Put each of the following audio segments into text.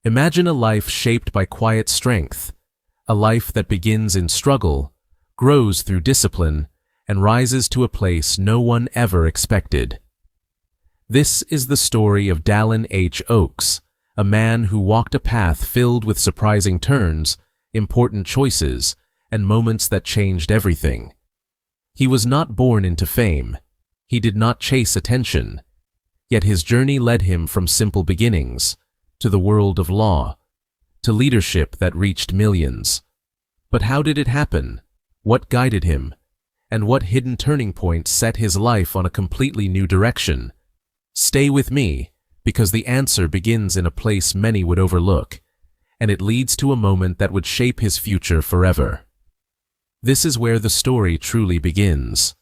Imagine a life shaped by quiet strength, a life that begins in struggle, grows through discipline, and rises to a place no one ever expected. This is the story of Dallin H. Oakes, a man who walked a path filled with surprising turns, important choices, and moments that changed everything. He was not born into fame. He did not chase attention. Yet his journey led him from simple beginnings to the world of law, to leadership that reached millions. But how did it happen? What guided him? And what hidden turning point set his life on a completely new direction? Stay with me, because the answer begins in a place many would overlook, and it leads to a moment that would shape his future forever. This is where the story truly begins.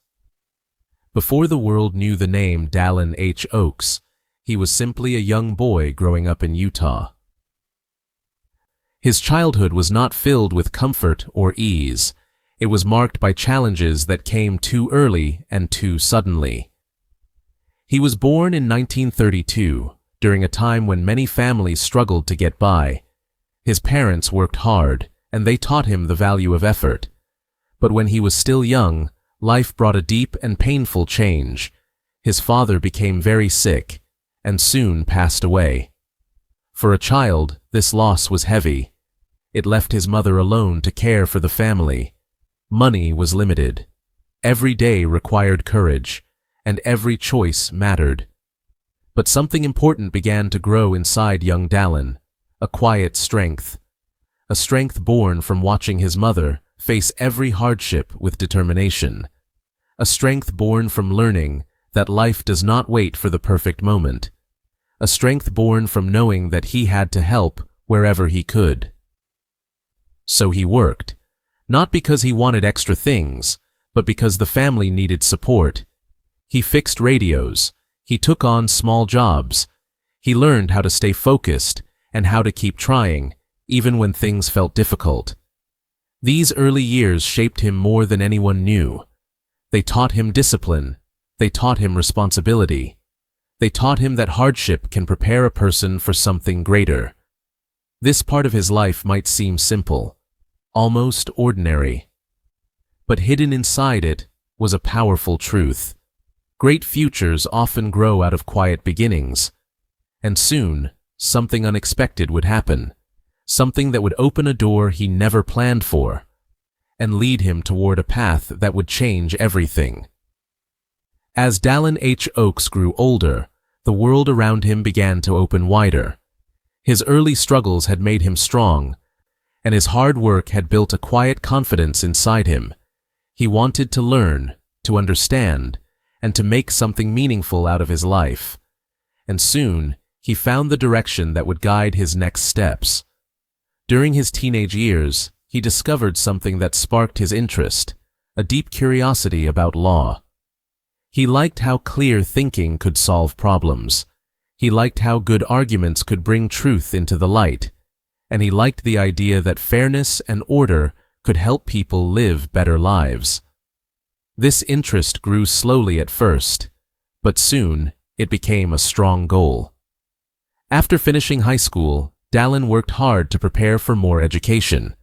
Before the world knew the name Dallin H. Oakes, he was simply a young boy growing up in Utah. His childhood was not filled with comfort or ease. It was marked by challenges that came too early and too suddenly. He was born in 1932, during a time when many families struggled to get by. His parents worked hard, and they taught him the value of effort. But when he was still young, life brought a deep and painful change. His father became very sick, and soon passed away. For a child, this loss was heavy. It left his mother alone to care for the family. Money was limited. Every day required courage, and every choice mattered. But something important began to grow inside young Dallin, a quiet strength. A strength born from watching his mother face every hardship with determination. A strength born from learning that life does not wait for the perfect moment. A strength born from knowing that he had to help wherever he could. So he worked, not because he wanted extra things, but because the family needed support. He fixed radios. He took on small jobs. He learned how to stay focused and how to keep trying, even when things felt difficult. These early years shaped him more than anyone knew. They taught him discipline. They taught him responsibility. They taught him that hardship can prepare a person for something greater. This part of his life might seem simple, almost ordinary. But hidden inside it was a powerful truth. Great futures often grow out of quiet beginnings. And soon, something unexpected would happen. Something that would open a door he never planned for, and lead him toward a path that would change everything. As Dallin H. Oakes grew older, the world around him began to open wider. His early struggles had made him strong, and his hard work had built a quiet confidence inside him. He wanted to learn, to understand, and to make something meaningful out of his life. And soon, he found the direction that would guide his next steps. During his teenage years, he discovered something that sparked his interest, a deep curiosity about law. He liked how clear thinking could solve problems. He liked how good arguments could bring truth into the light. And he liked the idea that fairness and order could help people live better lives. This interest grew slowly at first, but soon it became a strong goal. After finishing high school, Dallin worked hard to prepare for more education.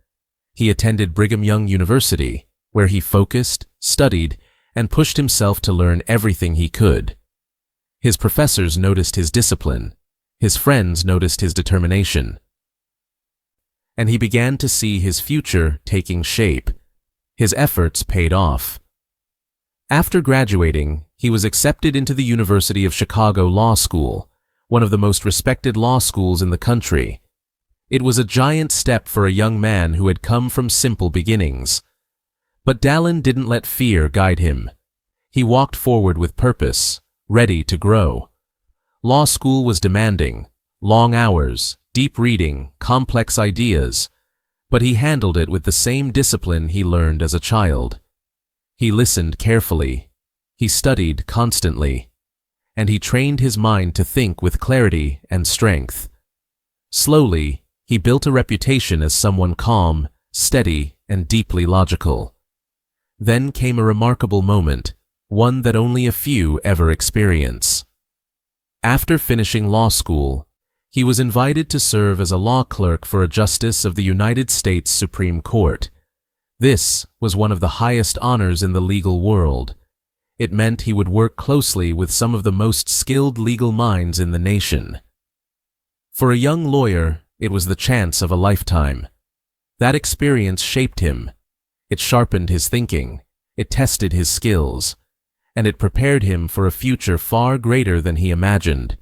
He attended Brigham Young University, where he focused, studied, and pushed himself to learn everything he could. His professors noticed his discipline. His friends noticed his determination. And he began to see his future taking shape. His efforts paid off. After graduating, he was accepted into the University of Chicago Law School, one of the most respected law schools in the country. It was a giant step for a young man who had come from simple beginnings. But Dallin didn't let fear guide him. He walked forward with purpose, ready to grow. Law school was demanding, long hours, deep reading, complex ideas, but he handled it with the same discipline he learned as a child. He listened carefully. He studied constantly. And he trained his mind to think with clarity and strength. Slowly, he built a reputation as someone calm, steady, and deeply logical. Then came a remarkable moment, one that only a few ever experience. After finishing law school, He was invited to serve as a law clerk for a justice of the United States Supreme Court. This was one of the highest honors in the legal world. It meant he would work closely with some of the most skilled legal minds in the nation. For a young lawyer, it was the chance of a lifetime. That experience shaped him. It sharpened his thinking, it tested his skills, and it prepared him for a future far greater than he imagined.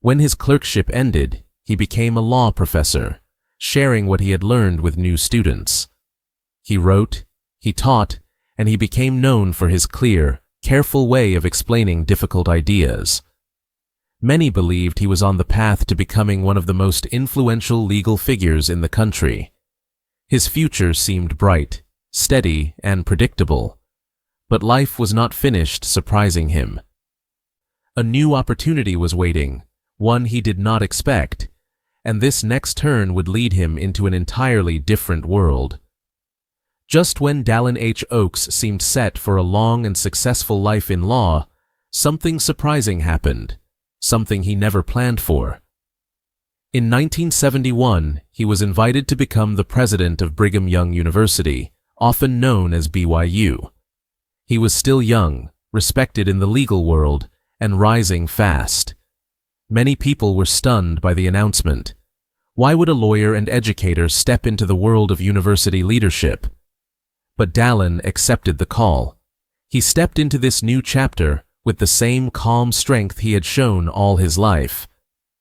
When his clerkship ended, he became a law professor, sharing what he had learned with new students. He wrote, he taught, and he became known for his clear, careful way of explaining difficult ideas. Many believed he was on the path to becoming one of the most influential legal figures in the country. His future seemed bright, steady, and predictable. But life was not finished surprising him. A new opportunity was waiting, one he did not expect, and this next turn would lead him into an entirely different world. Just when Dallin H. seemed set for a long and successful life in law, something surprising happened, something he never planned for. In 1971, he was invited to become the president of Brigham Young University, often known as BYU. He was still young, respected in the legal world, and rising fast. Many people were stunned by the announcement. Why would a lawyer and educator step into the world of university leadership? But Dallin accepted the call. He stepped into this new chapter with the same calm strength he had shown all his life.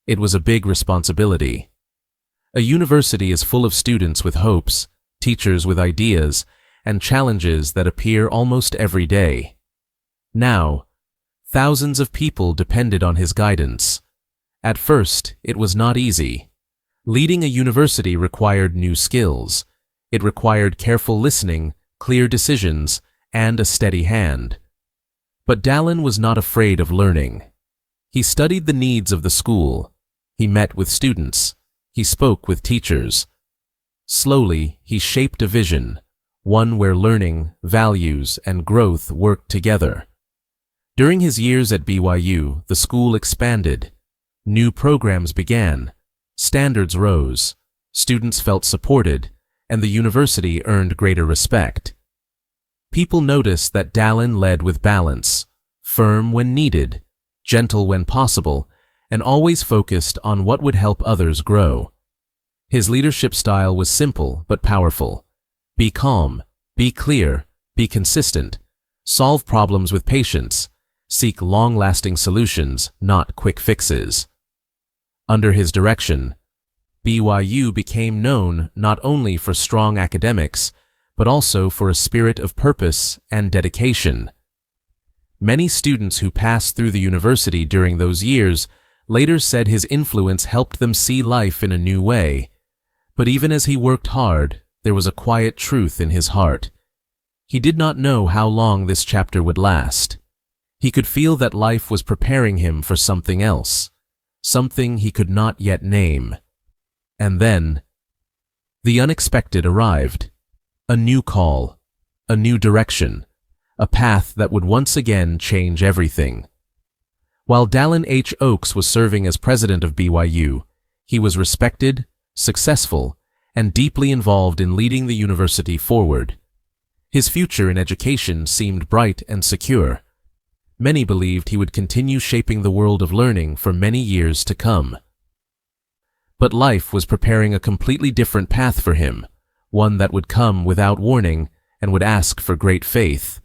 It was a big responsibility. A university is full of students with hopes, teachers with ideas, and challenges that appear almost every day. Now, thousands of people depended on his guidance. At first, it was not easy. Leading a university required new skills. It required careful listening, clear decisions, and a steady hand. But Dallin was not afraid of learning. He studied the needs of the school. He met with students. He spoke with teachers. Slowly, he shaped a vision, one where learning, values, and growth worked together. During his years at BYU, the school expanded. New programs began. Standards rose. Students felt supported, and the university earned greater respect. People noticed that Dallin led with balance, firm when needed, gentle when possible, and always focused on what would help others grow. His leadership style was simple but powerful. Be calm, be clear, be consistent, solve problems with patience, seek long-lasting solutions, not quick fixes. Under his direction, BYU became known not only for strong academics, but also for a spirit of purpose and dedication. Many students who passed through the university during those years later said his influence helped them see life in a new way. But even as he worked hard, there was a quiet truth in his heart. He did not know how long this chapter would last. He could feel that life was preparing him for something else, something he could not yet name. And then, the unexpected arrived. A new call, a new direction, a path that would once again change everything. While Dallin H. was serving as president of BYU, he was respected, successful, and deeply involved in leading the university forward. His future in education seemed bright and secure. Many believed he would continue shaping the world of learning for many years to come. But life was preparing a completely different path for him, one that would come without warning and would ask for great faith.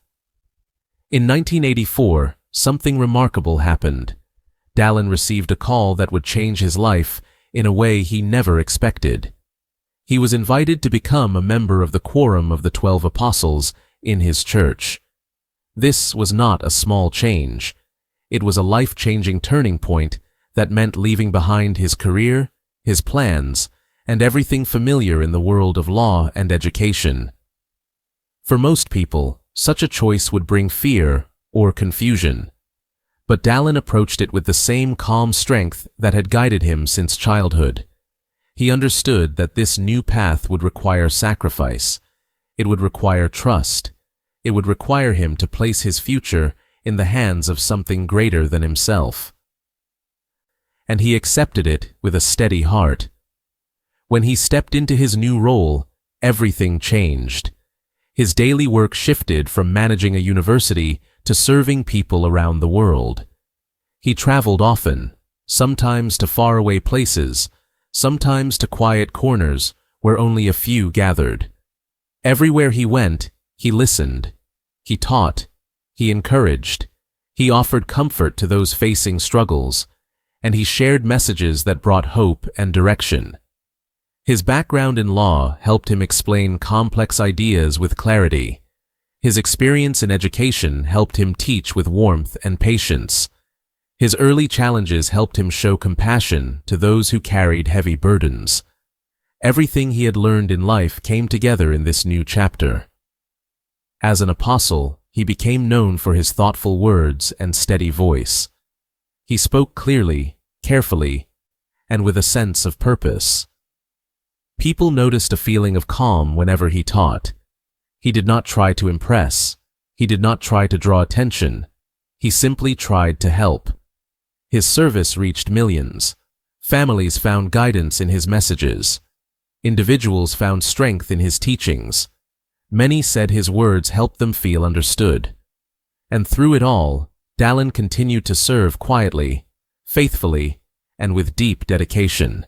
In 1984, something remarkable happened. Dallin received a call that would change his life in a way he never expected. He was invited to become a member of the Quorum of the 12 Apostles in his church. This was not a small change. It was a life-changing turning point that meant leaving behind his career, his plans, and everything familiar in the world of law and education. For most people, such a choice would bring fear or confusion. But Dallin approached it with the same calm strength that had guided him since childhood. He understood that this new path would require sacrifice. It would require trust. It would require him to place his future in the hands of something greater than himself. and he accepted it with a steady heart. When he stepped into his new role, everything changed. His daily work shifted from managing a university to serving people around the world. He traveled often, sometimes to faraway places, sometimes to quiet corners where only a few gathered. Everywhere he went, he listened. He taught. He encouraged. He offered comfort to those facing struggles, and he shared messages that brought hope and direction. His background in law helped him explain complex ideas with clarity. His experience in education helped him teach with warmth and patience. His early challenges helped him show compassion to those who carried heavy burdens. Everything he had learned in life came together in this new chapter. As an apostle, he became known for his thoughtful words and steady voice. He spoke clearly, carefully, and with a sense of purpose. People noticed a feeling of calm whenever he taught. He did not try to impress. He did not try to draw attention. He simply tried to help. His service reached millions. Families found guidance in his messages. Individuals found strength in his teachings. Many said his words helped them feel understood. And through it all, Dallin continued to serve quietly, faithfully, and with deep dedication.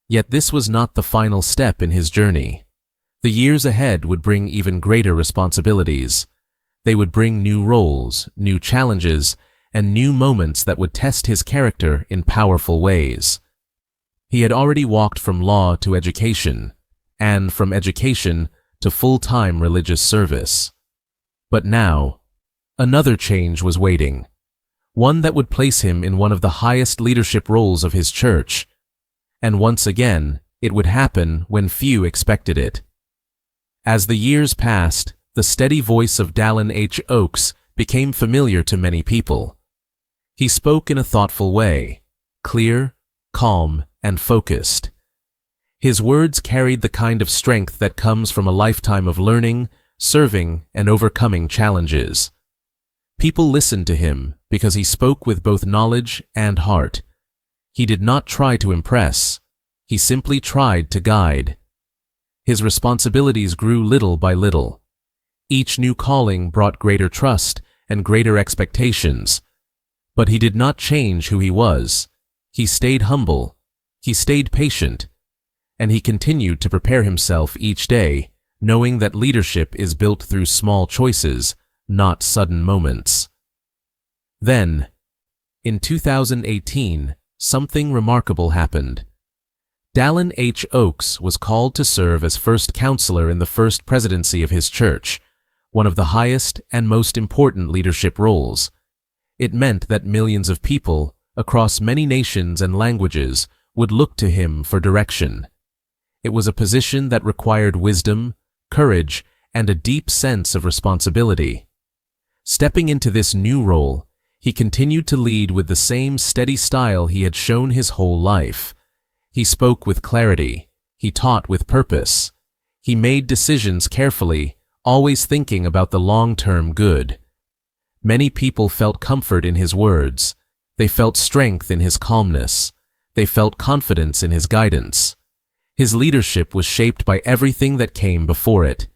Yet this was not the final step in his journey. The years ahead would bring even greater responsibilities. They would bring new roles, new challenges, and new moments that would test his character in powerful ways. He had already walked from law to education, and from education to full-time religious service. But now, another change was waiting, one that would place him in one of the highest leadership roles of his church. And once again, it would happen when few expected it. As the years passed, the steady voice of Dallin H. became familiar to many people. He spoke in a thoughtful way, clear, calm, and focused. His words carried the kind of strength that comes from a lifetime of learning, serving, and overcoming challenges. People listened to him because he spoke with both knowledge and heart. He did not try to impress. He simply tried to guide. His responsibilities grew little by little. Each new calling brought greater trust and greater expectations. But he did not change who he was. He stayed humble. He stayed patient. And he continued to prepare himself each day, knowing that leadership is built through small choices, not sudden moments. Then, in 2018, something remarkable happened. Dallin H. was called to serve as first counselor in the first presidency of his church, one of the highest and most important leadership roles. It meant that millions of people, across many nations and languages, would look to him for direction. It was a position that required wisdom, courage, and a deep sense of responsibility. Stepping into this new role, he continued to lead with the same steady style he had shown his whole life. He spoke with clarity. He taught with purpose. He made decisions carefully, always thinking about the long-term good. Many people felt comfort in his words. They felt strength in his calmness. They felt confidence in his guidance. His leadership was shaped by everything that came before it.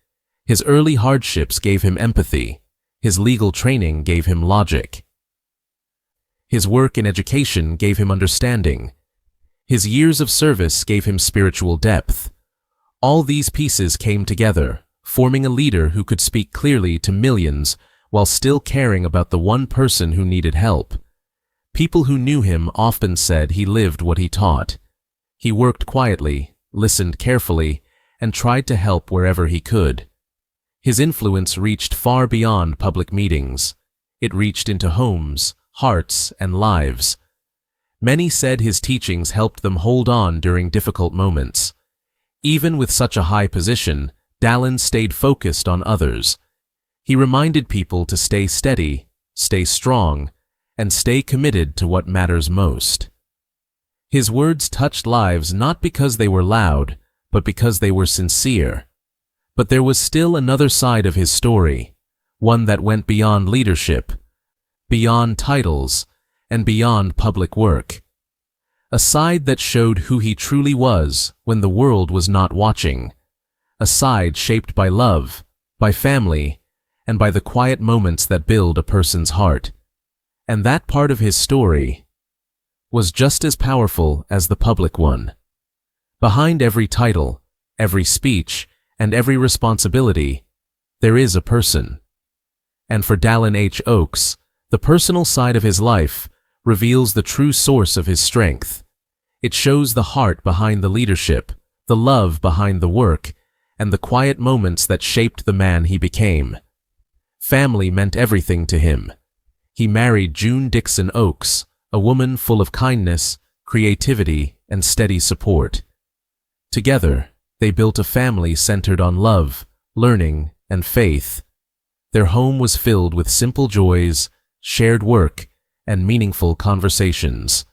His early hardships gave him empathy. His legal training gave him logic. His work in education gave him understanding. His years of service gave him spiritual depth. All these pieces came together, forming a leader who could speak clearly to millions while still caring about the one person who needed help. People who knew him often said he lived what he taught. He worked quietly, listened carefully, and tried to help wherever he could. His influence reached far beyond public meetings. It reached into homes, hearts, and lives. Many said his teachings helped them hold on during difficult moments. Even with such a high position, Dallin stayed focused on others. He reminded people to stay steady, stay strong, and stay committed to what matters most. His words touched lives not because they were loud, but because they were sincere. But there was still another side of his story, one that went beyond leadership, beyond titles, and beyond public work. a side that showed who he truly was when the world was not watching, a side shaped by love, by family, and by the quiet moments that build a person's heart. And that part of his story was just as powerful as the public one. Behind every title, every speech, and every responsibility, there is a person. And for Dallin H. Oakes, the personal side of his life reveals the true source of his strength. It shows the heart behind the leadership, the love behind the work, and the quiet moments that shaped the man he became. Family meant everything to him. He married June Dixon Oakes, a woman full of kindness, creativity, and steady support. Together, they built a family centered on love, learning, and faith. Their home was filled with simple joys, shared work, and meaningful conversations.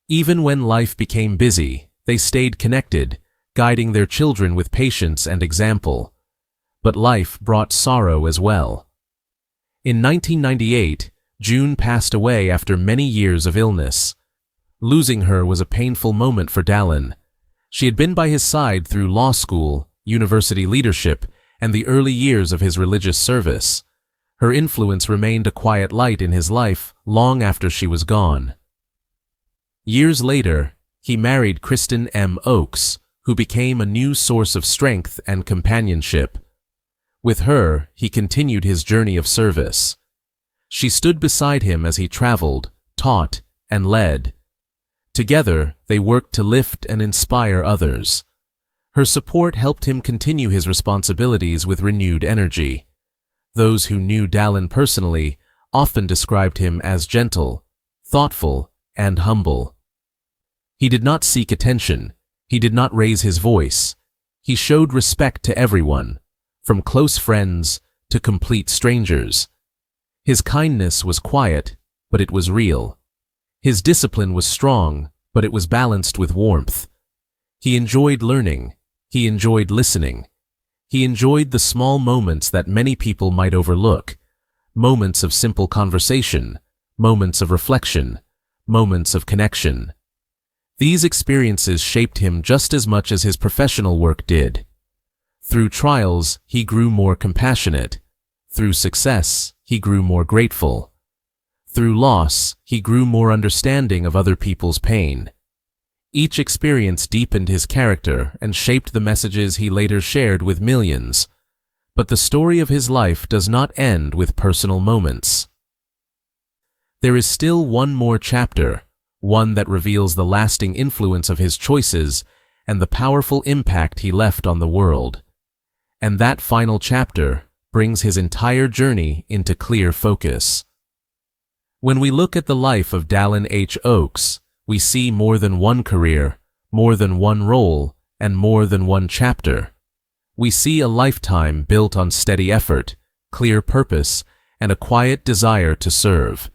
Even when life became busy, they stayed connected, guiding their children with patience and example. But life brought sorrow as well. In 1998, June passed away after many years of illness. Losing her was a painful moment for Dallin. She had been by his side through law school, university leadership, and the early years of his religious service. Her influence remained a quiet light in his life long after she was gone. Years later, he married Kristen M. Oakes, who became a new source of strength and companionship. With her, he continued his journey of service. She stood beside him as he traveled, taught, and led. Together, they worked to lift and inspire others. Her support helped him continue his responsibilities with renewed energy. Those who knew Dallin personally often described him as gentle, thoughtful, and humble. He did not seek attention. He did not raise his voice. He showed respect to everyone, from close friends to complete strangers. His kindness was quiet, but it was real. His discipline was strong, but it was balanced with warmth. He enjoyed learning. He enjoyed listening. He enjoyed the small moments that many people might overlook, moments of simple conversation, moments of reflection, moments of connection. These experiences shaped him just as much as his professional work did. Through trials, he grew more compassionate. Through success, he grew more grateful. Through loss, he grew more understanding of other people's pain. Each experience deepened his character and shaped the messages he later shared with millions. But the story of his life does not end with personal moments. There is still one more chapter, one that reveals the lasting influence of his choices and the powerful impact he left on the world. And that final chapter brings his entire journey into clear focus. When we look at the life of Dallin H. Oakes, we see more than one career, more than one role, and more than one chapter. We see a lifetime built on steady effort, clear purpose, and a quiet desire to serve.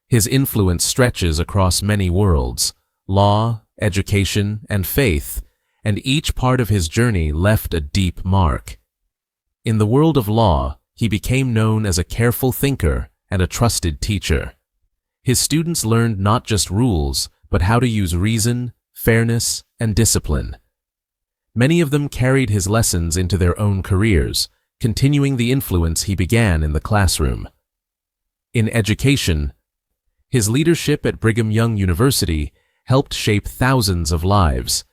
His influence stretches across many worlds: law, education, and faith, and each part of his journey left a deep mark. In the world of law, he became known as a careful thinker and a trusted teacher. His students learned not just rules, but how to use reason, fairness, and discipline. Many of them carried his lessons into their own careers, continuing the influence he began in the classroom. In education, his leadership at Brigham Young University helped shape thousands of lives.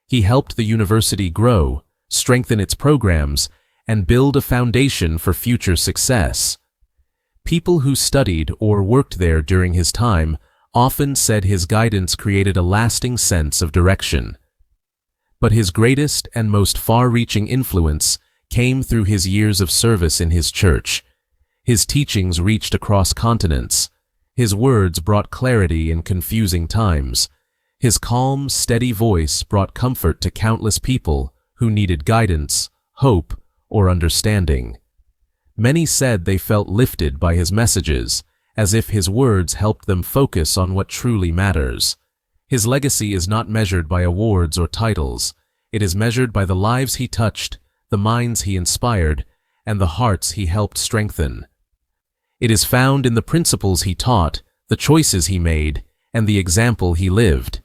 He helped the university grow, strengthen its programs, and build a foundation for future success. People who studied or worked there during his time often said his guidance created a lasting sense of direction. But his greatest and most far-reaching influence came through his years of service in his church. His teachings reached across continents. His words brought clarity in confusing times. His calm, steady voice brought comfort to countless people who needed guidance, hope, or understanding. Many said they felt lifted by his messages, as if his words helped them focus on what truly matters. His legacy is not measured by awards or titles. It is measured by the lives he touched, the minds he inspired, and the hearts he helped strengthen. It is found in the principles he taught, the choices he made, and the example he lived.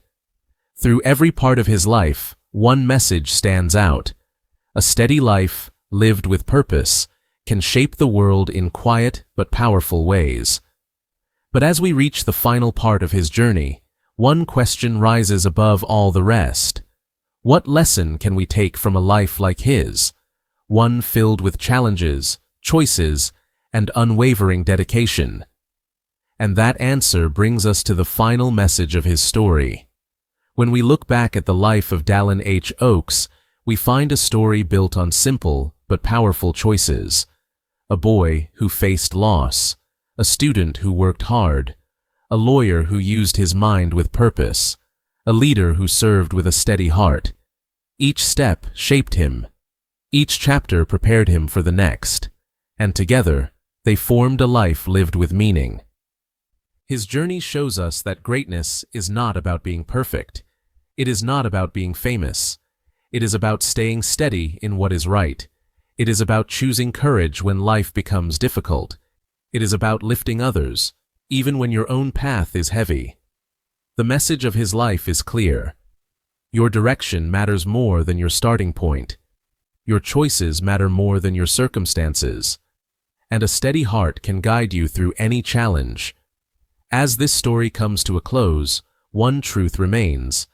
Through every part of his life, one message stands out. A steady life, lived with purpose, can shape the world in quiet but powerful ways. But as we reach the final part of his journey, one question rises above all the rest. What lesson can we take from a life like his? One filled with challenges, choices, and unwavering dedication. And that answer brings us to the final message of his story. When we look back at the life of Dallin H. Oakes, we find a story built on simple but powerful choices. A boy who faced loss, a student who worked hard, a lawyer who used his mind with purpose, a leader who served with a steady heart. Each step shaped him. Each chapter prepared him for the next, and together they formed a life lived with meaning. His journey shows us that greatness is not about being perfect. It is not about being famous. It is about staying steady in what is right. It is about choosing courage when life becomes difficult. It is about lifting others, even when your own path is heavy. The message of his life is clear. Your direction matters more than your starting point. Your choices matter more than your circumstances. And a steady heart can guide you through any challenge. As this story comes to a close, one truth remains.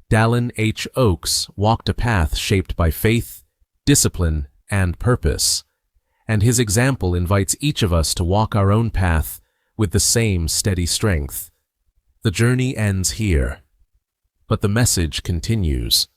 Dallin H. Oakes walked a path shaped by faith, discipline, and purpose. And his example invites each of us to walk our own path with the same steady strength. The journey ends here, but the message continues.